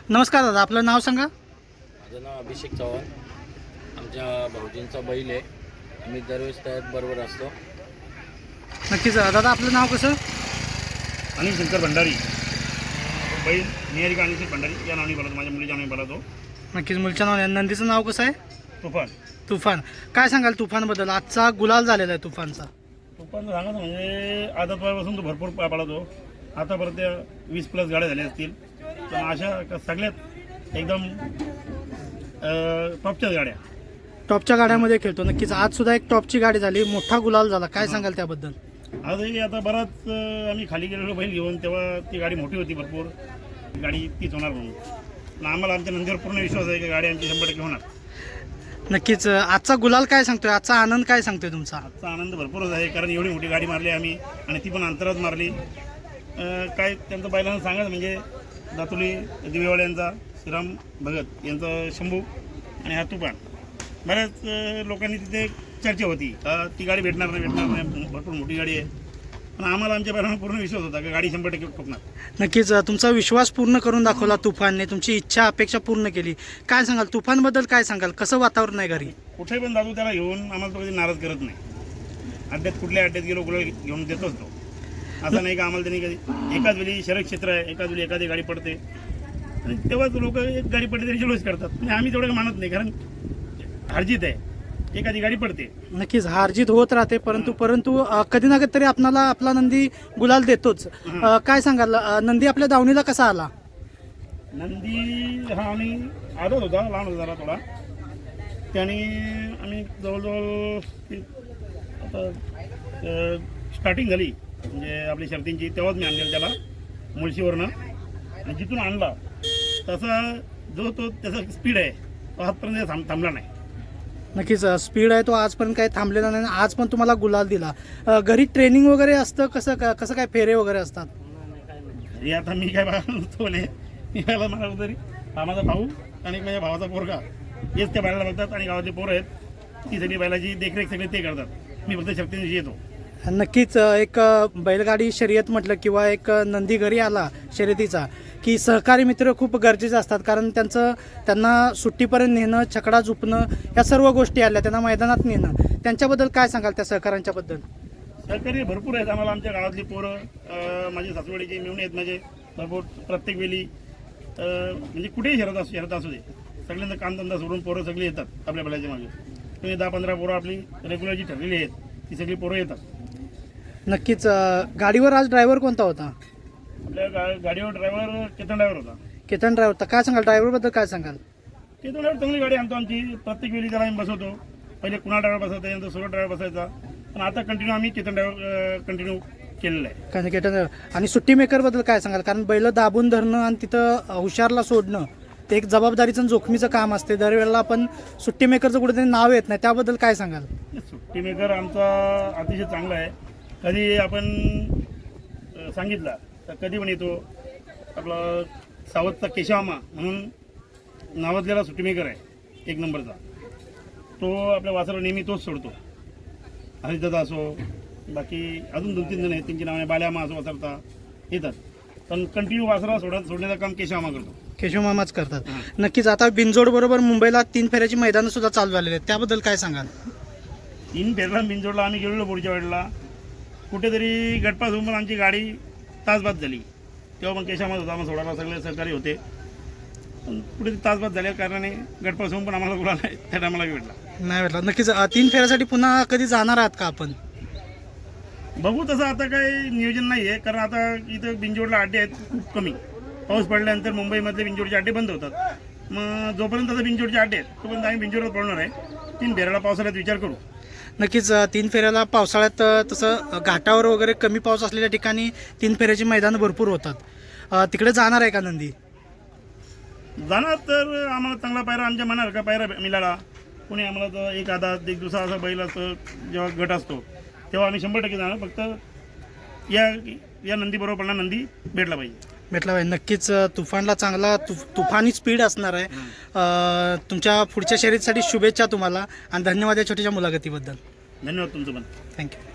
नमस्कार दादा, आपलं नाव सांगा. माझं नाव अभिषेक चव्हाण. आमच्या भाऊजींचा बैल आहे. आम्ही दरवेळेस त्यात बरोबर असतो. नक्कीच दादा, आपलं नाव कसं? अनिल शंकर भंडारी. बैल निहारिका अनिल भंडारी या नावाने बोलतो, माझ्या मुलीच्या नावाने बोलतो. नक्कीच मुलीच्या नाव. नंदीचं नाव कसं आहे? तुफान. तुफान. काय सांगाल तुफानबद्दल? आजचा गुलाल झालेला आहे तुफानचा. तुफान सांगायचं म्हणजे आदत वयापासून तो भरपूर पळतो. आतापर्यंत 20+ गाड्या झाल्या असतील. पण अशा सगळ्यात एकदम टॉपच्याच गाड्या. टॉपच्या गाड्यामध्ये खेळतो. नक्कीच आज सुद्धा एक टॉपची गाडी झाली, मोठा गुलाल झाला. काय सांगाल त्याबद्दल? आजही आता बराच आम्ही खाली गेलेलो बैल घेऊन, तेव्हा ती गाडी मोठी होती भरपूर. गाडी तीच होणार म्हणून. पण आम्हाला आमच्या नंदीवर पूर्ण विश्वास आहे की गाडी आमची 100% होणार. नक्कीच आजचा गुलाल काय सांगतोय? आजचा आनंद काय सांगतोय तुमचा? आजचा आनंद भरपूरच आहे, कारण एवढी मोठी गाडी मारली आम्ही आणि ती पण अंतरात मारली. काय त्यांचं बैलांना सांगायचं म्हणजे दातुली दिवेवाळे यांचा श्रीराम भगत यांचा शंभू आणि हा तुफान. बऱ्याच लोकांनी तिथे चर्चा होती का ती गाडी भेटणार नाही, भरपूर मोठी गाडी आहे. पण आम्हाला आमच्या बैलांना पूर्ण विश्वास होता की गाडी 100% ठोकणार. नक्कीच तुमचा विश्वास पूर्ण करून दाखवला तुफानने. तुमची इच्छा अपेक्षा पूर्ण केली. काय सांगाल तुफानबद्दल? काय सांगाल? कसं वातावरण आहे घरी? कुठे पण जातो त्याला घेऊन आम्हाला तो कधी नाराज करत नाही. अड्ड्यात कुठल्या अड्ड्यात गेलो गुलाल घेऊन देतोच तो. असं नाही का आम्हाला त्यांनी कधी एकाच वेळी शरद क्षेत्र आहे, एकाच वेळी एखादी गाडी पडते आणि तेव्हाच लोक एक गाडी पडते तरी जल्लोष करतात. आणि आम्ही तेवढं मानत नाही, कारण हारजीत आहे, एखादी गाडी पडते. नक्कीच हारजीत होत राहते, परंतु कधी ना कधी तरी आपला नंदी गुलाल देतोच. काय सांगाल नंदी आपल्या दावणीला कसा आला? नंदी हा आम्ही आदत होता, लहान होता जरा थोडा. त्याने आम्ही जवळजवळ आता स्टार्टिंग झाली म्हणजे आपली शर्तींची, तेव्हाच मी आणलेलं त्याला मुळशीवरनं. आणि जिथून आणला तसा जो तो त्याचा स्पीड आहे तो आजपर्यंत थांबला नाही. नक्कीच स्पीड आहे तो आजपर्यंत काही थांबलेला नाही. आज पण तुम्हाला गुलाल दिला. घरी ट्रेनिंग वगैरे असतं कसं काय फेरे वगैरे असतात? घरी आता मी काय बोले याला मला तरी हा माझा भाऊ आणि माझ्या भावाचा पोरगा हेच त्या बैलाला बघतात आणि गावातले पोरं आहेत ती सगळी बैलाची देखरेख सगळे ते करतात. मी फक्त शर्तींशी येतो. नक्कीच एक बैलगाडी शर्यत म्हटलं किंवा एक नंदी घरी आला शर्यतीचा की सहकारी मित्र खूप गरजेचे असतात, कारण त्यांना सुट्टीपर्यंत नेणं, छकडा झुपणं या सर्व गोष्टी आल्या, त्यांना मैदानात नेणं. त्यांच्याबद्दल काय सांगाल त्या सहकाऱ्यांच्याबद्दल? सहकारी भरपूर आहेत आम्हाला. आमच्या गावातली पोरं माझे सासवडीचे मिळून आहेत माझे भरपूर. प्रत्येक वेळी म्हणजे कुठेही शरत असू दे सगळ्यांना कामधंदा सोडून पोरं सगळी येतात आपल्या बैलाच्या मागे. तुम्ही 10-15 पोरं आपली रेग्युलर जी ठरलेली आहेत ती सगळी पोरं येतात. नक्कीच गाडीवर आज ड्रायव्हर कोणता होता? आपल्या गाडीवर ड्रायव्हर केतन ड्रायव्हर होता. केतन ड्रायव्हर होता. काय सांगाल ड्रायव्हरबद्दल? काय सांगाल? केतन ड्रायव्हर चांगली गाडी आणतो आमची. प्रत्येक वेळी त्याला आम्ही बसवतो. पहिले कुणा ड्रायव्हर बसायचा, त्यानंतर सोलो ड्रायव्हर बसायचा. पण आता कंटिन्यू आम्ही केतन ड्रायव्हर कंटिन्यू केलेलं आहे. कारण केतन ड्रायव्हर. आणि सुट्टी मेकरबद्दल काय सांगाल? कारण बैल दाबून धरणं आणि तिथं हुशारला सोडणं ते एक जबाबदारीचं जोखमीचं काम असते. दरवेळेला आपण सुट्टी मेकरचं कुठेतरी नाव येत नाही, त्याबद्दल काय सांगाल? सुट्टी मेकर आमचा अतिशय चांगला आहे. कधी आपण सांगितलं तर कधी पण येतो. आपला सावतचा केशवामा म्हणून नावाजलेला सुट्टी मेकर आहे, 1 नंबरचा. तो आपल्या वासराला नेहमी तोच सोडतो. हरिदादा असो, बाकी अजून 2-3 जण आहेत त्यांची नावाने बाल्यामा असो वासरता येतात. पण कंटिन्यू वासरा सोडण्याचं काम केशवामा करतो. केशवमामाच करतात. नक्कीच आता बिनजोड बरोबर मुंबईला 3 फेऱ्याची मैदानं सुद्धा चालू झालेली आहेत, त्याबद्दल काय सांगाल? 3 फेऱ्याला बिनजोडला आम्ही गेलेलो. पुढच्या वेळेला कुठेतरी गटपास होऊन पण आमची गाडी तासबाद झाली. तेव्हा पण केशवामाच होता, आम्हाला सोडायला सगळे सहकारी होते. पण कुठेतरी तासबाद झाल्या कारणाने गटपास होऊन पण आम्हाला गुलाल नाही त्या टायमाला नाही भेटला. नक्कीच 3 फेऱ्यासाठी पुन्हा कधी जाणार आहात का आपण? बघू तसं आता काही नियोजन नाही आहे, कारण आता इथं बिनजोडला अड्डे आहेत खूप कमी. पाऊस पडल्यानंतर मुंबईमधले बिनजोडचे अड्डे बंद होतात. मग जोपर्यंत आता बिनजोडचे अड्डे आहेत तोपर्यंत आम्ही बिनजोडवर पडणार आहे. 3 फेऱ्याला पावसाळ्यात विचार करू. नक्कीच 3 फेऱ्याला पावसाळ्यात तसं घाटावर वगैरे कमी पाऊस असलेल्या ठिकाणी 3 फेऱ्याची मैदानं भरपूर होतात. तिकडे जाणार आहे का नंदी? जाणार तर आम्हाला चांगला पायरा आमच्या मनासारखा पायरा मिळाला. कोणी आम्हाला तर एक दुसरा असा बैल असतो जेव्हा गट असतो तेव्हा आम्ही 100% जाणार. फक्त या नंदीबरोबर पडणार नंदी भेटला पाहिजे. नक्कीच तुफानला चांगला तुफानी स्पीड असणार आहे. तुमच्या पुढच्या शर्यतीसाठी शुभेच्छा तुम्हाला आणि धन्यवाद या छोट्याशा मुलाखतीबद्दल. धन्यवाद तुमचं पण. थँक्यू.